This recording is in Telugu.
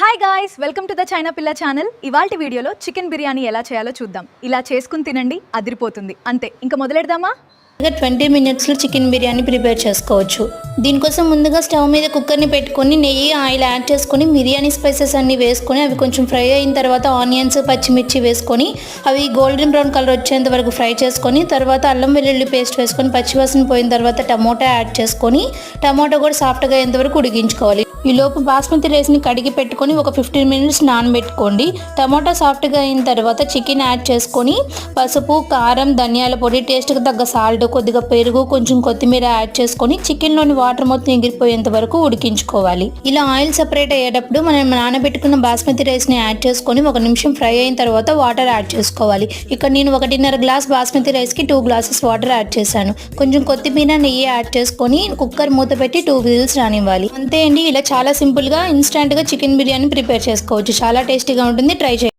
Hi guys, welcome to the China పిల్ల ఛానల్. ఇవాల్టి వీడియోలో చికెన్ బిర్యానీ ఎలా చేయాలో చూద్దాం. ఇలా చేసుకుని తినండి, అదిరిపోతుంది. అంతే, ఇంకా మొదలెడదామా? 20 మినిట్స్లో చికెన్ బిర్యానీ ప్రిపేర్ చేసుకోవచ్చు. దీనికోసం ముందుగా స్టవ్ మీద కుక్కర్ని పెట్టుకొని నెయ్యి ఆయిల్ యాడ్ చేసుకొని బిర్యానీ స్పైసెస్ అన్నీ వేసుకొని అవి కొంచెం ఫ్రై అయిన తర్వాత ఆనియన్స్ పచ్చిమిర్చి వేసుకొని అవి గోల్డెన్ బ్రౌన్ కలర్ వచ్చేంత వరకు ఫ్రై చేసుకొని తర్వాత అల్లం వెల్లుల్లి పేస్ట్ వేసుకొని పచ్చివాసన పోయిన తర్వాత టమోటా యాడ్ చేసుకొని టమోటా కూడా సాఫ్ట్గా అయ్యేంత వరకు ఉడికించుకోవాలి. ఈ లోపు బాస్మతి రైస్ని కడిగి పెట్టుకొని ఒక 15 మినిట్స్ నానబెట్టుకోండి. టమోటా సాఫ్ట్గా అయిన తర్వాత చికెన్ యాడ్ చేసుకొని పసుపు, కారం, ధనియాల పొడి, టేస్ట్కి తగ్గ సాల్ట్, కొద్దిగా పెరుగు, కొంచెం కొత్తిమీర యాడ్ చేసుకొని చికెన్లోని వాటర్ మొత్తం ఎగిరిపోయేంత వరకు ఉడికించుకోవాలి. ఇలా ఆయిల్ సెపరేట్ అయ్యేటప్పుడు మనం నానబెట్టుకున్న బాస్మతి రైస్ని యాడ్ చేసుకొని 1 నిమిషం ఫ్రై అయిన తర్వాత వాటర్ యాడ్ చేసుకోవాలి. ఇక్కడ నేను 1.5 గ్లాస్ బాస్మతి రైస్కి 2 గ్లాసెస్ వాటర్ యాడ్ చేశాను. కొంచెం కొత్తిమీర, నెయ్యి యాడ్ చేసుకొని కుక్కర్ మూత పెట్టి 2 విజిల్స్ రానివ్వాలి. అంతే అండి, ఇలా చాలా సింపుల్గా ఇన్స్టెంట్గా చికెన్ బిర్యానీ ప్రిపేర్ చేసుకోవచ్చు. చాలా టేస్టీగా ఉంటుంది, ట్రై చేయండి.